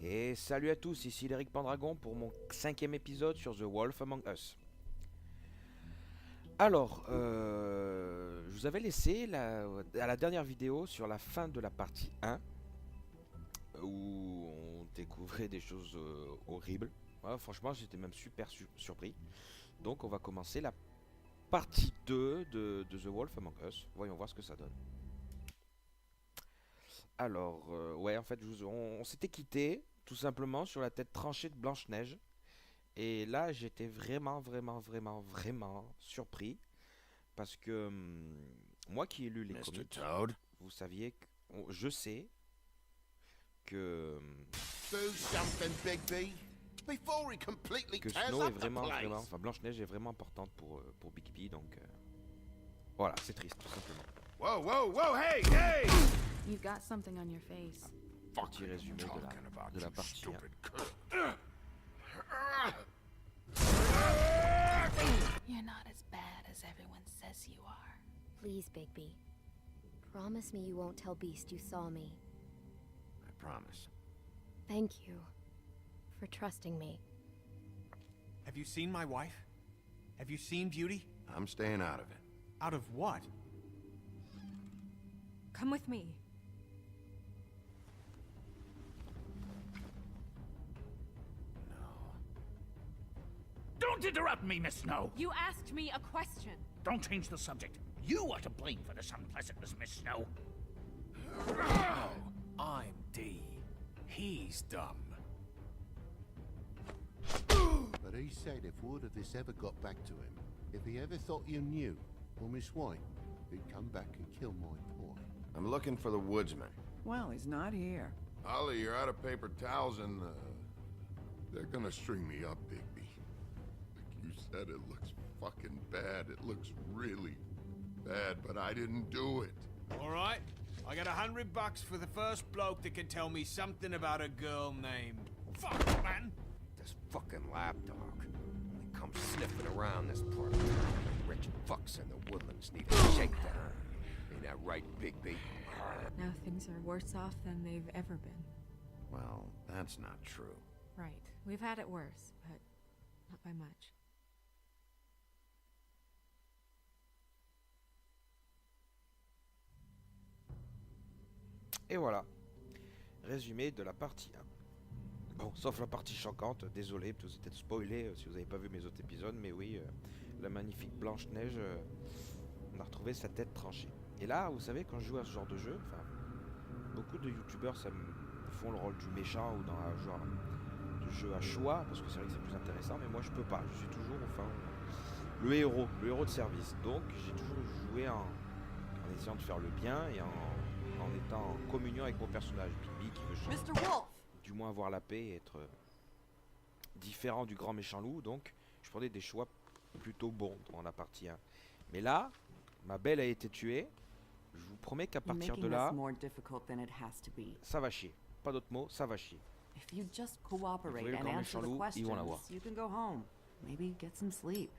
Et salut à tous, ici l'Éric Pendragon pour mon 5e épisode sur The Wolf Among Us. Alors, je vous avais laissé à la dernière vidéo sur la fin de la partie 1 où on découvrait des choses horribles. Ouais, franchement, j'étais même super surpris. Donc on va commencer la partie 2 de The Wolf Among Us. Voyons voir ce que ça donne. Alors, ouais, en fait, on s'était quitté tout simplement sur la tête tranchée de Blanche-Neige. Et là, j'étais vraiment surpris. Parce que moi qui ai lu les comics, Toad? vous saviez que... je sais que... Do something, Bigby, before he completely que tears Snow est up the vraiment, place. enfin Blanche-Neige est vraiment importante pour Bigby, donc... voilà, c'est triste, tout simplement. Whoa, whoa, whoa, hey, hey! You've got something on your face. Petit résumé de la partie 1. You're not as bad as everyone says you are. Please, Bigby. Promise me you won't tell Beast you saw me. I promise. Thank you for trusting me. Have you seen my wife? Have you seen Beauty? I'm staying out of it. Out of what? Come with me. Don't interrupt me, Miss Snow! You asked me a question. Don't change the subject. You are to blame for this unpleasantness, Miss Snow. I'm D. He's dumb. But he said if word of this ever got back to him, if he ever thought you knew, or Miss White, he'd come back and kill my boy. I'm looking for the woodsman. Well, he's not here. Ollie, you're out of paper towels and, they're gonna string me up, Bigby. Like you said, it looks fucking bad. It looks really bad, but I didn't do it. All right. I got $100 for the first bloke that can tell me something about a girl named... Fuck, man! This fucking lapdog. He comes sniffing around this part of town. Rich fucks in the woodlands need a shakedown. Ain't that right, Bigby? Now things are worse off than they've ever been. Well, that's not true. Right. We've had it worse, but not by much. Et voilà, résumé de la partie 1. Bon, sauf la partie choquante, désolé, vous êtes spoilé si vous n'avez pas vu mes autres épisodes, mais oui, la magnifique Blanche-Neige, on a retrouvé sa tête tranchée. Et là, vous savez, quand je joue à ce genre de jeu, enfin, beaucoup de youtubeurs font le rôle du méchant ou dans un genre de jeu à choix, parce que c'est vrai que c'est plus intéressant, mais moi je peux pas, je suis toujours, enfin, le héros de service. Donc j'ai toujours joué en essayant de faire le bien et en étant en communion avec mon personnage, Bigby, qui veut changer, du moins avoir la paix et être différent du grand méchant loup. Donc je prenais des choix plutôt bons dans la partie 1. Mais là, ma belle a été tuée. Je vous promets qu'à partir de là, ça va chier. Pas d'autre mot, ça va chier. If you just cooperate le and grand answer méchant the loup, ils vont l'avoir. questions, you can go home. Maybe get some sleep.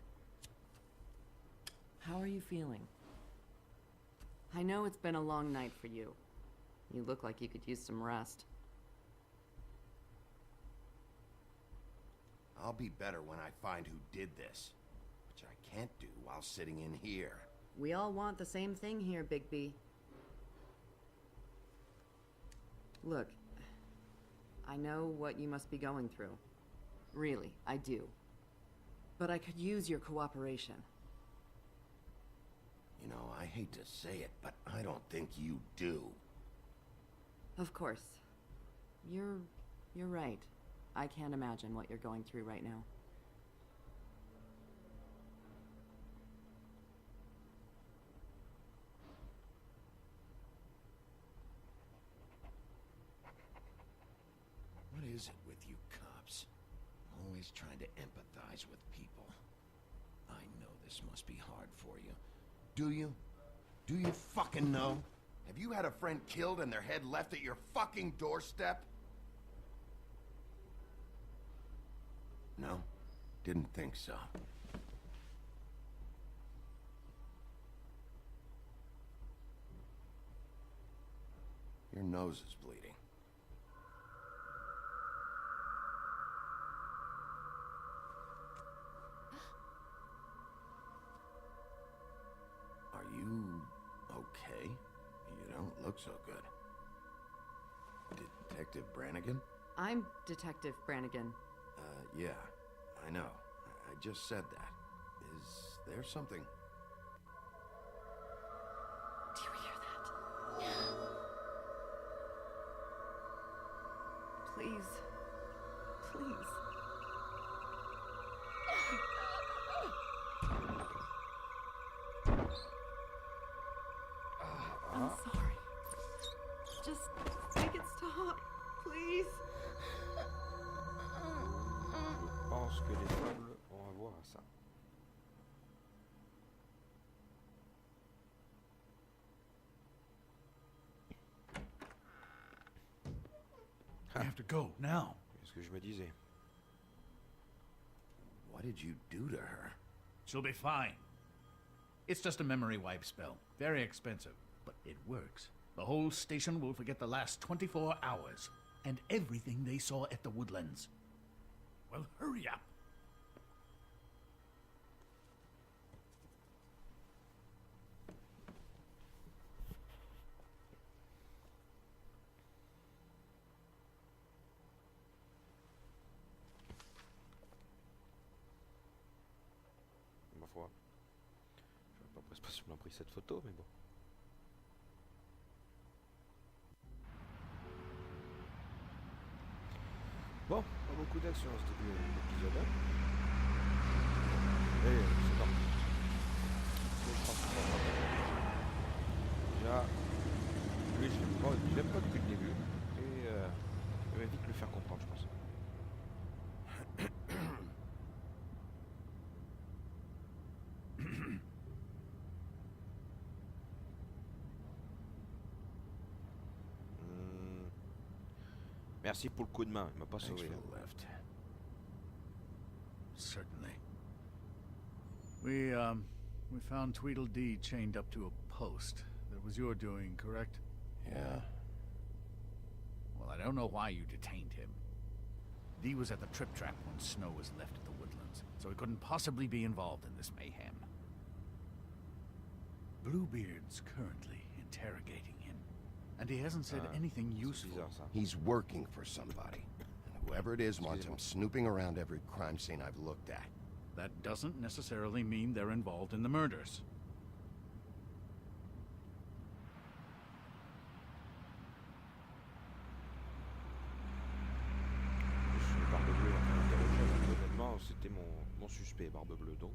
How are you feeling? I know it's been a long night for you. You look like you could use some rest. I'll be better when I find who did this, which I can't do while sitting in here. We all want the same thing here, Bigby. Look, I know what you must be going through. Really, I do. But I could use your cooperation. You know, I hate to say it, but I don't think you do. Of course. You're right. I can't imagine what you're going through right now. What is it with you cops? Always trying to empathize with people. I know this must be hard for you. Do you? Do you fucking know? Have you had a friend killed and their head left at your fucking doorstep? No? Didn't think so. Your nose is bleeding. look so good. Detective Brannigan? I'm Detective Brannigan. Yeah, I know. I just said that. Is there something? Do you hear that? Please. Please. I'm sorry. Just make it stop, please. Je pense que les tables ont à voir à ça. We have to go now. C'est ce que je me disais. What did you do to her? She'll be fine. It's just a memory wipe spell. Very expensive, but it works. The whole station will forget the last 24 hours and everything they saw at the Woodlands. Well, hurry up. Ma foi. Je ne sais pas spécialement pris cette photo, mais bon. Bon, pas beaucoup d'action dans ce début d'épisode. Et c'est parti. Déjà, lui je l'aime pas depuis le début. Et je vais vite le faire comprendre, je pense. Merci pour le coup de main, il m'a pas Thanks sauvé. for the lift. Certainly. We found Tweedledee chained up to a post. That was your doing, correct? Yeah. Well, I don't know why you detained him. Dee was at the trip trap when Snow was left at the Woodlands, so he couldn't possibly be involved in this mayhem. Bluebeard's currently interrogating him, and he hasn't said anything C'est useful. bizarre ça. He's working for somebody. And whoever it is wants him snooping around every crime scene I've looked at. That doesn't necessarily mean they're involved in the murders. Barbe Bleue en train d'interroger. Honnêtement, c'était mon suspect, Barbe Bleue, donc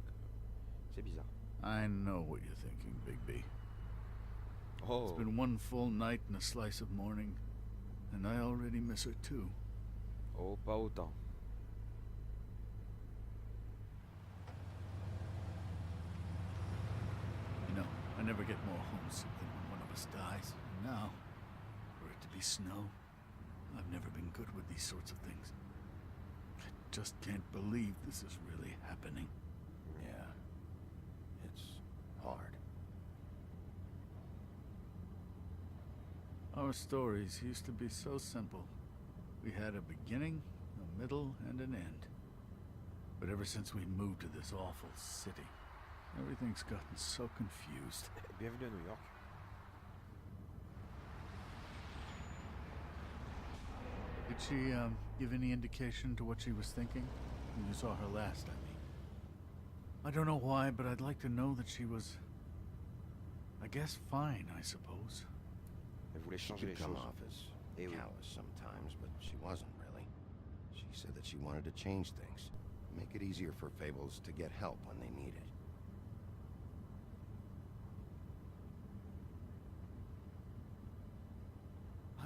c'est bizarre. I know what you're thinking, Bigby. It's Oh, been one full night and a slice of morning, and I already miss her too. oh, pas autant. You know, I never get more homesick than when one of us dies. And now, for it to be Snow, I've never been good with these sorts of things. I just can't believe this is really happening. Yeah. It's hard. Our stories used to be so simple. We had a beginning, a middle, and an end. But ever since we moved to this awful city, everything's gotten so confused. Bienvenue à New York. Did she, give any indication to what she was thinking? When you saw her last, I mean. I don't know why, but I'd like to know that she was, I guess, fine, I suppose. Elle voulait She changer les could come choses. off as Eh oui. callous sometimes, but she wasn't really. She said that she wanted to change things. Make it easier for Fables to get help when they need it.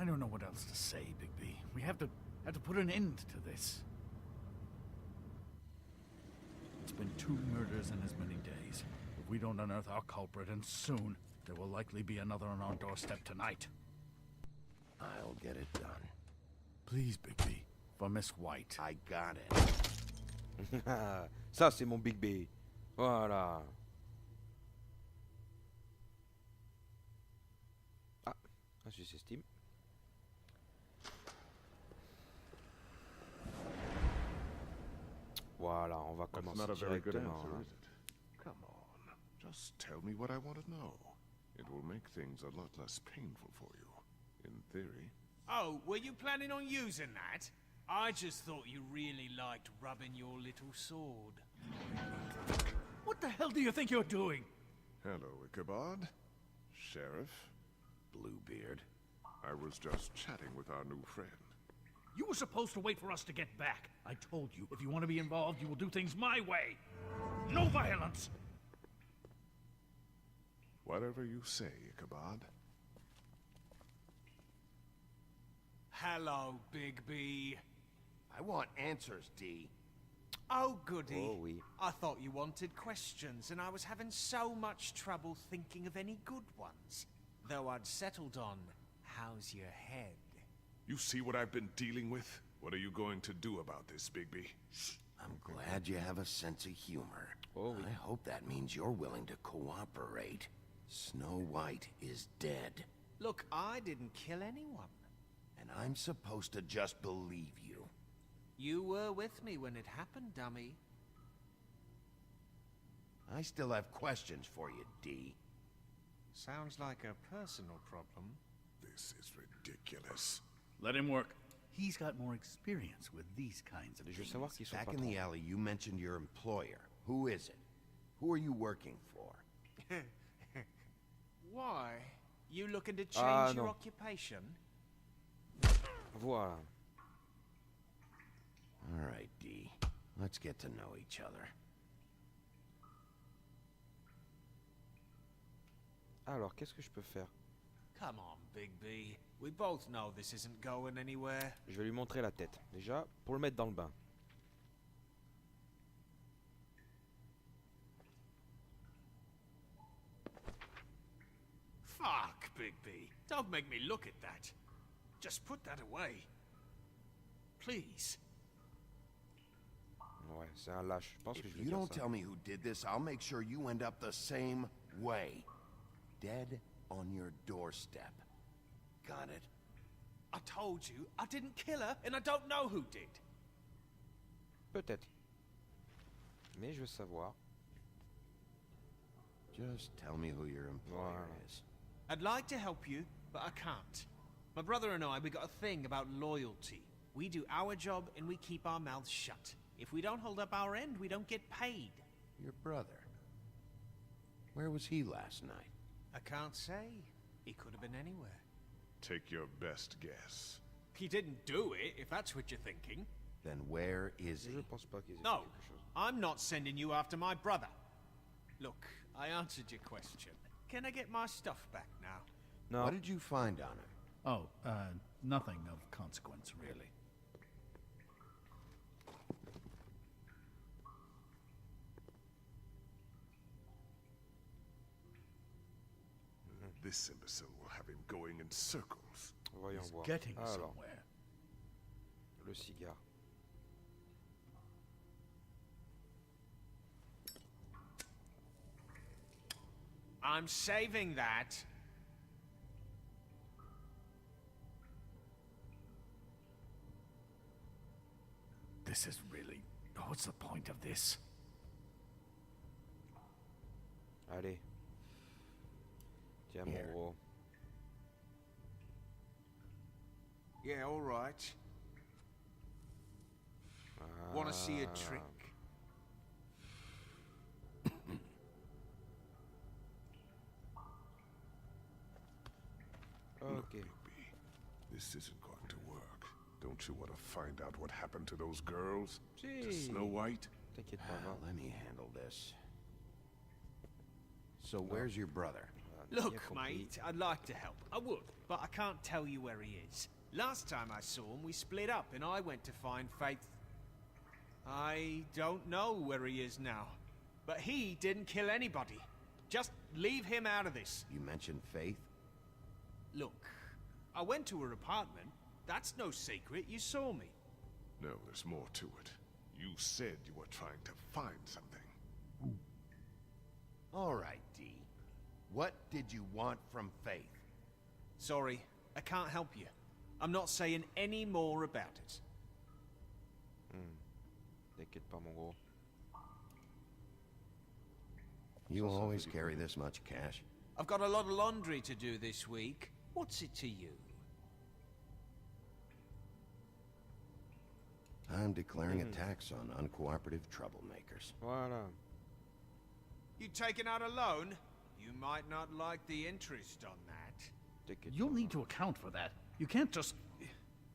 I don't know what else to say, Bigby. We have to put an end to this. It's been 2 murders in as many days. If we don't unearth our culprit, and soon, there will likely be another on our doorstep tonight. I'll get it done. Please, Bigby, for Miss White. I got it. Ça, c'est mon Big B. Voilà. Ah, je s'estime. Voilà, on va That's commencer not a very good directement. answer, hein. is it? Come on. Just tell me what I want to know. It will make things a lot less painful for you. Oh, were you planning on using that? I just thought you really liked rubbing your little sword. What the hell do you think you're doing? Hello, Ichabod. Sheriff. Bluebeard. I was just chatting with our new friend. You were supposed to wait for us to get back. I told you, if you want to be involved, you will do things my way. No violence! Whatever you say, Ichabod. Hello, Big B. I want answers, D. Oh, goody. Oh, oui. I thought you wanted questions, and I was having so much trouble thinking of any good ones. Though I'd settled on, how's your head? You see what I've been dealing with? What are you going to do about this, Bigby? I'm glad you have a sense of humor. Oh, oui. I hope that means you're willing to cooperate. Snow White is dead, Look, I didn't kill anyone. and I'm supposed to just believe you. You were with me when it happened, dummy. I still have questions for you, D. Sounds like a personal problem. This is ridiculous. Let him work. He's got more experience with these kinds of Je veux things. savoir qui sont Back in patrons. the alley, you mentioned your employer. Who is it? Who are you working for? Why? You looking to change Ah, your non. occupation? Voilà. All right, D. Let's get to know each other. Alors, qu'est-ce que je peux faire? Come on, Big B. We both know this isn't going anywhere. Je vais lui montrer la tête. Déjà, pour le mettre dans le bain. Fuck, Big B. Don't make me look at that. Just put that away. Please. Ouais, c'est un lâche. Je pense que If je vais you dire don't ça. tell me who did this, I'll make sure you end up the same way. Dead on your doorstep. Got it? I told you I didn't kill her, and I don't know who did. Peut-être. Mais je veux savoir. Just tell me who your employer Voilà. is. I'd like to help you, but I can't. My brother and I, we got a thing about loyalty. We do our job and we keep our mouths shut. If we don't hold up our end, we don't get paid. Your brother. Where was he last night? I can't say. He could have been anywhere. Take your best guess. He didn't do it, if that's what you're thinking. Then where is Je he? pense pas qu'ils aient No, fait quelque chose. I'm not sending you after my brother. Look, I answered your question. Can I get my stuff back now? Non. What did you find on him? Oh, nothing of consequence, really. This imbecile will have him going in circles. Voyons He's voir. getting Alors, somewhere. le cigare. I'm saving that. This is really... What's the point of this? Allez. Tiens, mon Here. gros. Yeah, all right. Want to see a trick? Look, Ok. Bigby, this isn't going to work. Don't you want to find out what happened to those girls? To Si. Snow White? T'inquiète pas, va. Let me handle this. So where's your brother? Bien Look, compris. mate, I'd like to help. I would, but I can't tell you where he is. Last time I saw him, we split up and I went to find Faith. I don't know where he is now. But he didn't kill anybody. Just leave him out of this. You mentioned Faith? Look, I went to her apartment. That's no secret. You saw me. No, there's more to it. You said you were trying to find something. All right, D. What did you want from Faith? Sorry, I can't help you. I'm not saying any more about it. T'inquiète pas, mon gros. You Ça, ça always fait du carry bruit. this much cash? I've got a lot of laundry to do this week. What's it to you? I'm declaring a tax on uncooperative troublemakers. Voilà. You taking out a loan? You might not like the interest on that. T'inquiète You'll pas. need to account for that. You can't just...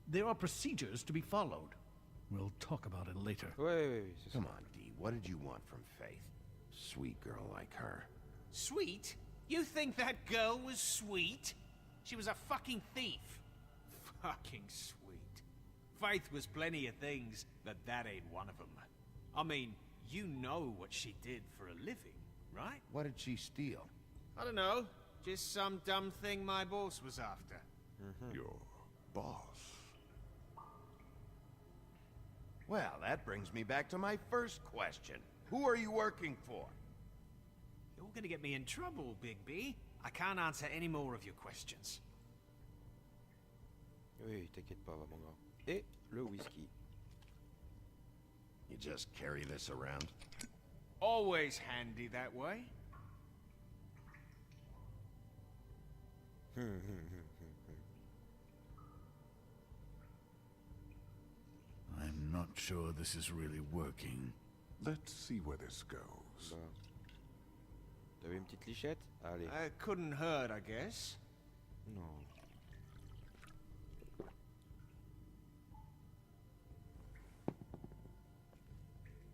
There are procedures to be followed. We'll talk about it later. Ouais, c'est ça. Come on, Dee. What did you want from Faith? Sweet girl like her. Sweet? You think that girl was sweet? She was a fucking thief. Fucking sweet. Faith was plenty of things, but that ain't one of them. I mean, you know what she did for a living, right? What did she steal? I don't know. Just some dumb thing my boss was after. Your boss. Well, that brings me back to my first question. Who are you working for? You're gonna get me in trouble, Bigby. I can't answer any more of your questions. Oui, t'inquiète pas, mon gars. Et le whisky. You just carry this around? Always handy that way. I'm not sure this is really working. Let's see where this goes. Bah. T'avais une petite lichette? Allez. Couldn't hurt, I guess. Non.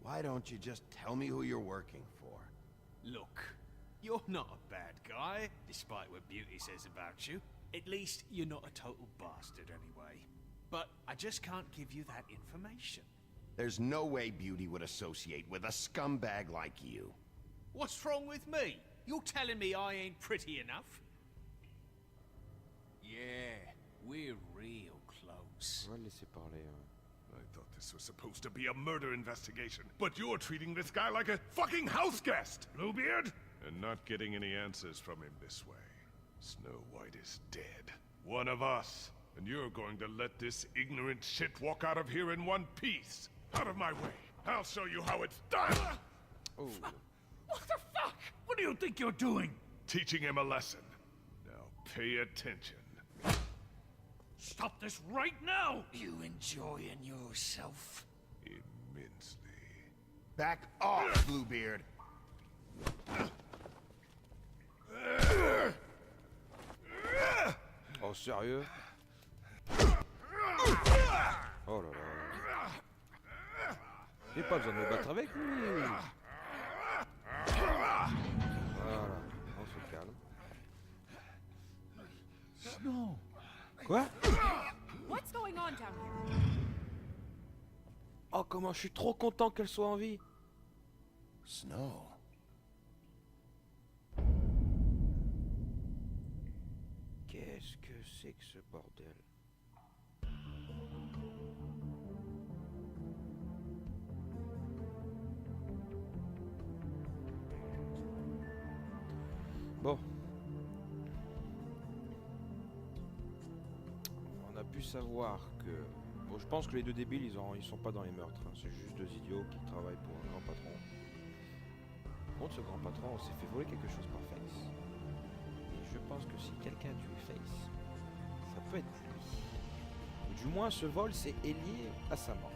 Why don't you just tell me who you're working for? Look, you're not a bad guy, despite what Beauty says about you. At least, you're not a total bastard anyway. But I just can't give you that information. There's no way Beauty would associate with a scumbag like you. What's wrong with me? You're telling me I ain't pretty enough? Yeah, we're real close. On va le laisser parler. Hein. I thought this was supposed to be a murder investigation, but you're treating this guy like a fucking house guest, Bluebeard! And not getting any answers from him this way. Snow White is dead. One of us. And you're going to let this ignorant shit walk out of here in one piece. Out of my way. I'll show you how it's done! Oh. What the fuck? What do you think you're doing? Teaching him a lesson. Now pay attention. Stop this right now! You enjoying yourself? Immensely. Back off, Bluebeard! Oh, sérieux? Oh là là. J'ai pas besoin de me battre avec lui. Voilà, on se calme. Snow. Quoi? What's going on down here? Oh, comment je suis trop content qu'elle soit en vie. Snow. Qu'est-ce que c'est que ce bordel? Bon. On a pu savoir que... Bon, je pense que les deux débiles, ils sont pas dans les meurtres. Hein. C'est juste deux idiots qui travaillent pour un grand patron. Contre ce grand patron, on s'est fait voler quelque chose par Face. Et je pense que si quelqu'un a tué Face, ça peut être lui. Ou du moins, ce vol, c'est lié à sa mort.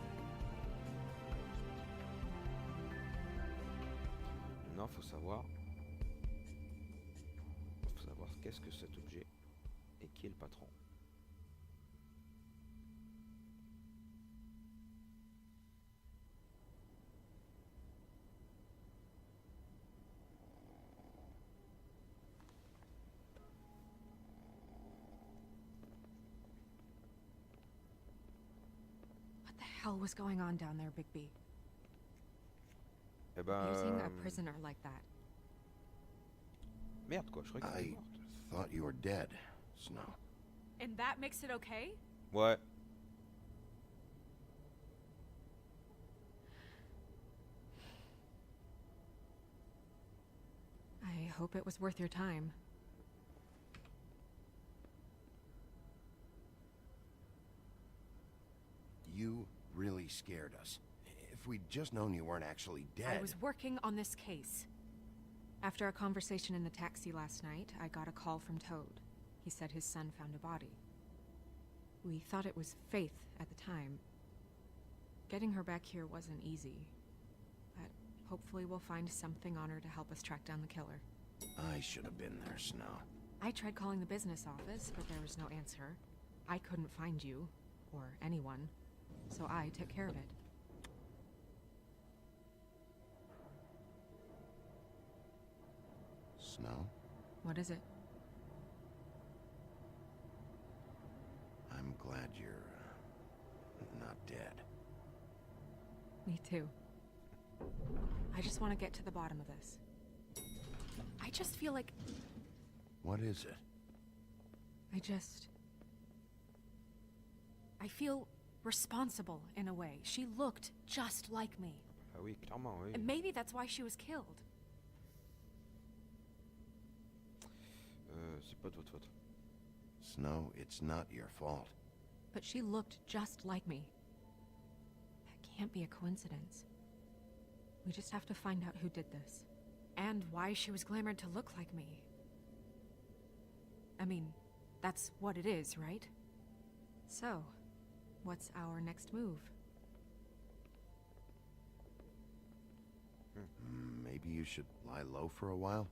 Maintenant, faut savoir qu'est-ce que cet objet et qui est le patron. What the hell was going on down there, Bigby? Eh ben... Using a prisoner like that. Merde quoi, je croyais qu'elle était morte. I thought you were dead, Snow. And that makes it okay? Ouais. I hope it was worth your time. You really scared us. If we'd just known you weren't actually dead... I was working on this case. After a conversation in the taxi last night, I got a call from Toad. He said his son found a body. We thought it was Faith at the time. Getting her back here wasn't easy, but hopefully we'll find something on her to help us track down the killer. I should have been there, Snow. I tried calling the business office, but there was no answer. I couldn't find you, or anyone, so I took care of it. Snow? What is it? I'm glad you're not dead. Me too. I just want to get to the bottom of this. I just feel like... What is it? I feel responsible in a way. She looked just like me. Ah oui, clairement, oui. And maybe that's why she was killed. C'est pas de votre faute. Snow, it's not your fault. But she looked just like me. That can't be a coincidence. We just have to find out who did this. And why she was glamored to look like me. I mean, that's what it is, right? So, what's our next move? Maybe you should lie low for a while?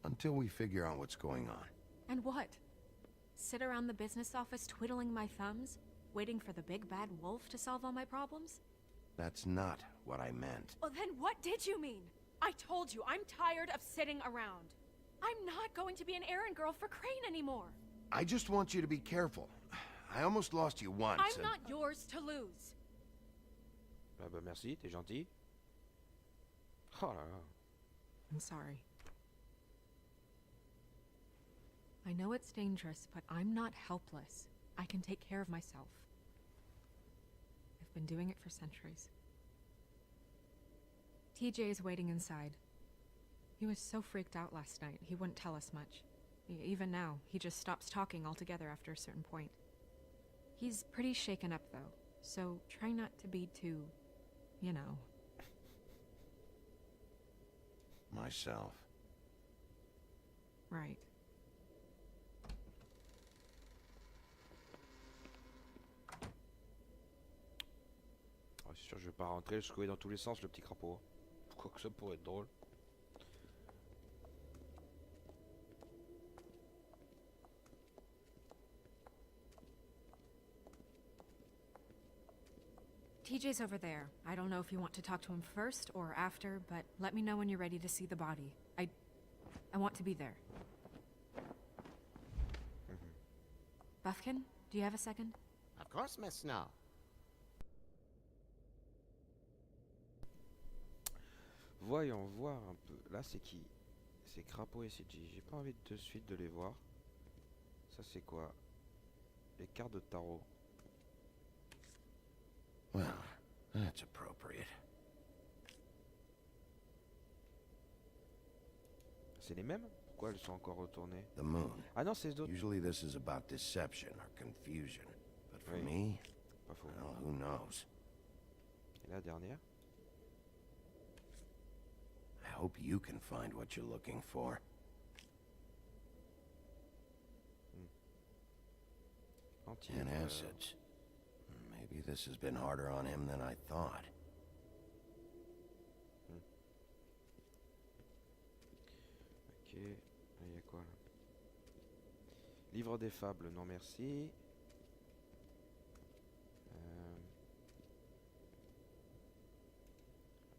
Until we figure out what's going on. And what? Sit around the business office twiddling my thumbs, waiting for the big bad wolf to solve all my problems? That's not what I meant. Well, then what did you mean? I told you, I'm tired of sitting around. I'm not going to be an errand girl for Crane anymore. I just want you to be careful. I almost lost you once. I'm not yours to lose. Ah bah merci, t'es gentil. Oh là là. I'm sorry. I know it's dangerous, but I'm not helpless. I can take care of myself. I've been doing it for centuries. TJ is waiting inside. He was so freaked out last night, he wouldn't tell us much. Even now, he just stops talking altogether after a certain point. He's pretty shaken up, though, so try not to be too, you know. Myself. Right. Oh, c'est sûr, je vais pas rentrer, je courais dans tous les sens le petit crapaud. Pourquoi que ça pourrait être drôle. TJ's over there. I don't know if you want to talk to him first or after, but let me know when you're ready to see the body. I want to be there. Buffkin, do you have a second? Of course, Miss Snow. Voyons voir un peu. Là, c'est qui? C'est Crapaud et CG. J'ai pas envie de suite de les voir. Ça, c'est quoi? Les cartes de tarot. Well, that's appropriate. C'est les mêmes? Pourquoi elles sont encore retournées? The moon. Ah non, c'est d'autres. Usually this is about deception or confusion. But for Oui. me, Pas faux. well, who knows? Et la dernière? I hope you can find what you're looking for. And acids. Maybe this has been harder on him than I thought. Ok. Il y a quoi là? Livre des fables, non merci.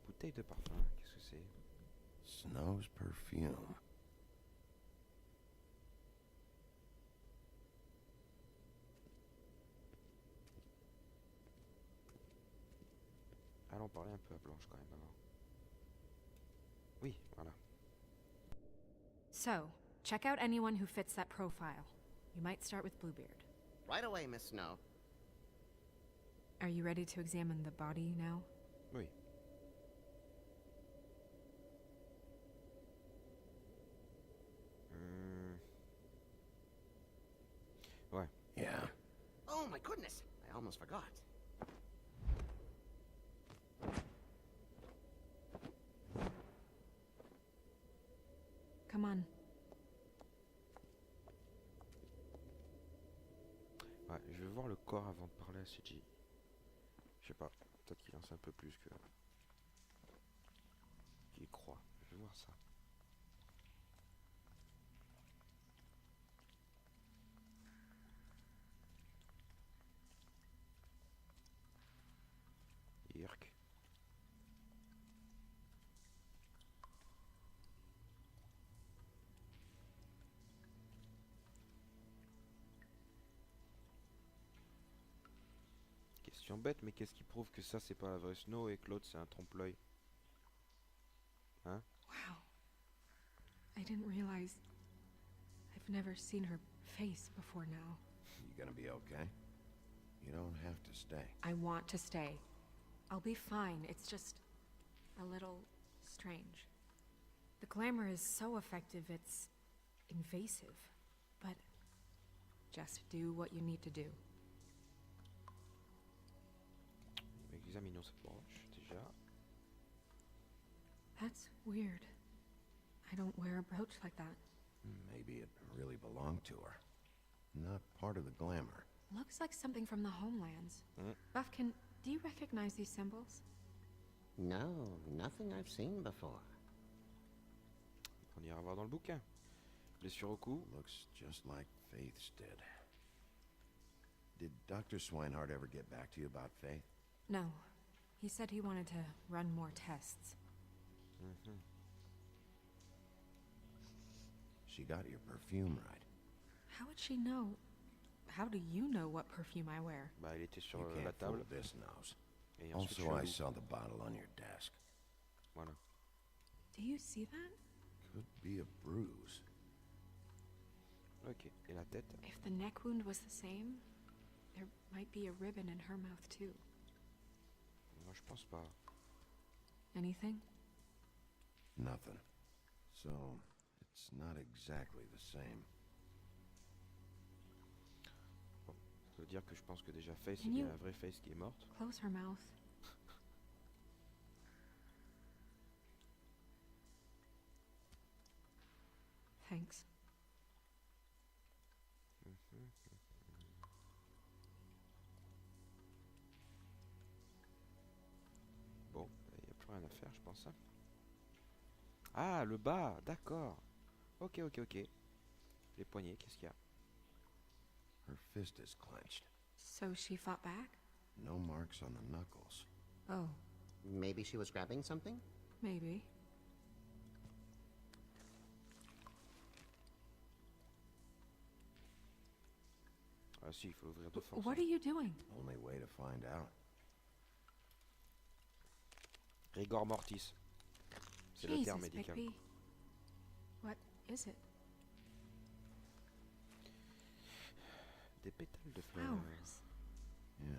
Bouteille de parfum, qu'est-ce que c'est? Snow's perfume. Allons parler un peu à Blanche quand même avant. Oui, voilà. So, check out anyone who fits that profile. You might start with Bluebeard. Right away, Miss Snow. Are you ready to examine the body now? Oui. Ouais. Yeah. Oh my goodness, I almost forgot. Come on. Ouais, je vais voir le corps avant de parler à CG. Je sais pas, peut-être qu'il en sait un peu plus que... qu'il y croit. Je vais voir ça. Irk. Question bête, mais qu'est-ce qui prouve que ça c'est pas la vraie Snow et que l'autre c'est un trompe-l'œil? Hein? Wow. I didn't realize. I've never seen her face before now. You gonna be okay? You don't have to stay. I want to stay. I'll be fine. It's just a little strange. The glamour is so effective, it's invasive. But just do what you need to do. Examinons cette broche déjà. That's weird. I don't wear a brooch like that. Maybe it really belonged to her. Not part of the glamour. Looks like something from the homelands. Mm. Buffkin, do you recognize these symbols? No, nothing I've seen before. On ira voir dans le bouquin. Blessure au cou. Looks just like Faith's did. Did Dr. Swinehart ever get back to you about Faith? No. He said he wanted to run more tests. Mhm. She got your perfume right. How would she know? How do you know what perfume I wear? Bah, il était sur You la can't fool table. this nose. Et ensuite, Also, I je suis saw the bottle on your desk. Voilà. Do you see that? Could be a bruise. Ok. Et la tête? If the neck wound was the same, there might be a ribbon in her mouth too. Moi, je pense pas. Anything? Nothing. So, it's not exactly the same. Bon. Ça veut dire que je pense que déjà Face, c'est Can bien you- la vraie Face qui est morte. Close her mouth. Thanks. Bon, il n'y a plus rien à faire, je pense. Hein. Ah, le bas, d'accord. Ok, ok, ok. Les poignets, qu'est-ce qu'il y a? Her fist is clenched. So she fought back? No marks on the knuckles. Oh, Maybe she was grabbing something? maybe. Ah si, il faut l'ouvrir de force. What hein. are you doing? Only way to find out. Rigor mortis. C'est le terme médical. Bigby. What is it? Des pétales de fleurs. Flowers. Yeah.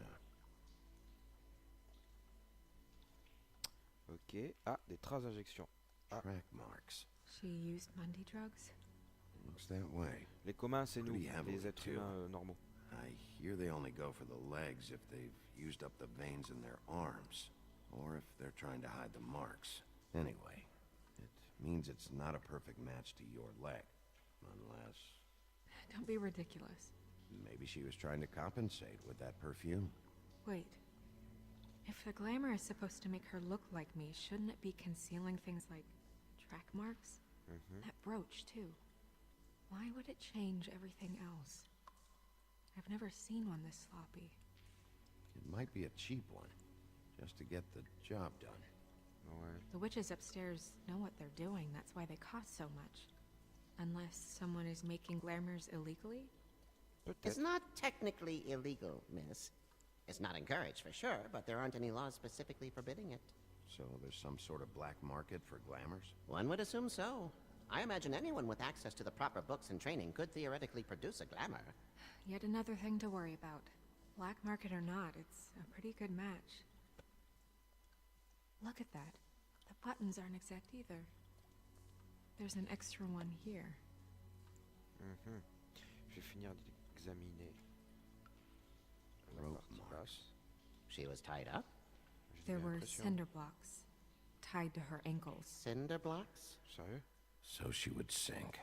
Ok. Ah, des traces d'injection. Ah. Track marks. She used Mundy drugs? Looks that way. Les communs, c'est nous, Pretty heavily, les êtres too. humains normaux. I hear they only go for the legs if they've used up the veins in their arms, or if they're trying to hide the marks. Anyway, it means it's not a perfect match to your leg, unless Don't be ridiculous. maybe she was trying to compensate with that perfume. Wait. If the glamour is supposed to make her look like me, shouldn't it be concealing things like track marks? Mhm. That brooch, too. Why would it change everything else? I've never seen one this sloppy. It might be a cheap one, just to get the job done. Ouais. The witches upstairs know what they're doing, that's why they cost so much. Unless someone is making glamours illegally? It's Peut-être. not technically illegal, miss. It's not encouraged for sure, but there aren't any laws specifically forbidding it. So there's some sort of black market for glamours? One would assume so. I imagine anyone with access to the proper books and training could theoretically produce a glamour. Yet another thing to worry about. Black market or not, it's a pretty good match. Look at that. The buttons aren't exact either. There's an extra one here. Mhm. Je vais finir d'examiner la Rope partie marks. basse. She was tied up? J'ai There were l'impression. cinder blocks tied to her ankles. Cinder blocks? Sérieux? So she would sink.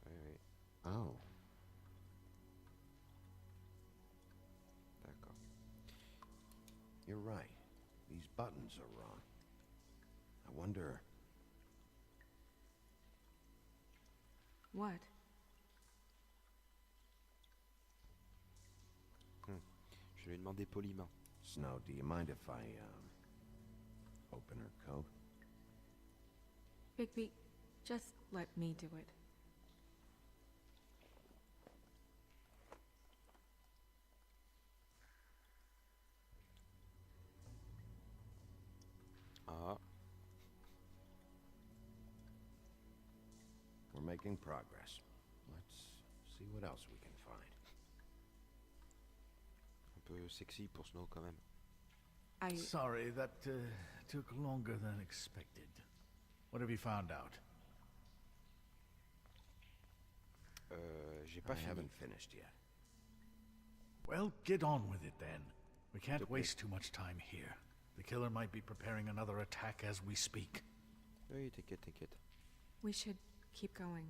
Oui, oui. Oh. D'accord. You're right. These buttons are wrong. I wonder... What? Je lui ai demandé poliment. Snow, do you mind if I, open her coat? Bigby, just let me do it. Ah, We're making progress. Let's see what else we can find. un peu sexy pour Snow quand même. Sorry, that took longer than expected. What have you found out? J'ai pas I fini. haven't finished yet. Well, get on with it then. We can't S'il te plaît. waste too much time here. The killer might be preparing another attack as we speak. Oui, t'inquiète, t'inquiète. We should keep going.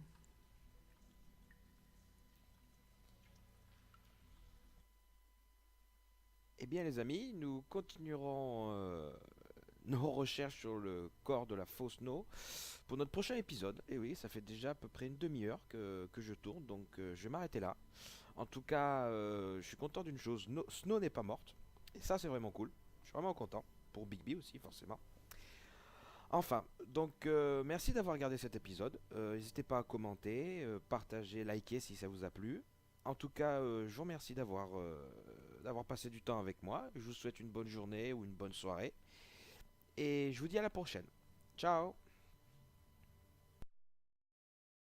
Eh bien les amis, nous continuerons nos recherches sur le corps de la fausse Snow pour notre prochain épisode. Et oui, ça fait déjà à peu près une demi-heure que je tourne, donc je vais m'arrêter là. En tout cas, je suis content d'une chose, Snow n'est pas morte. Et ça c'est vraiment cool, je suis vraiment content. Pour Bigby aussi forcément. Enfin, donc merci d'avoir regardé cet épisode. N'hésitez pas à commenter, partager, liker si ça vous a plu. En tout cas, je vous remercie d'avoir passé du temps avec moi. Je vous souhaite une bonne journée ou une bonne soirée. Et je vous dis à la prochaine. Ciao!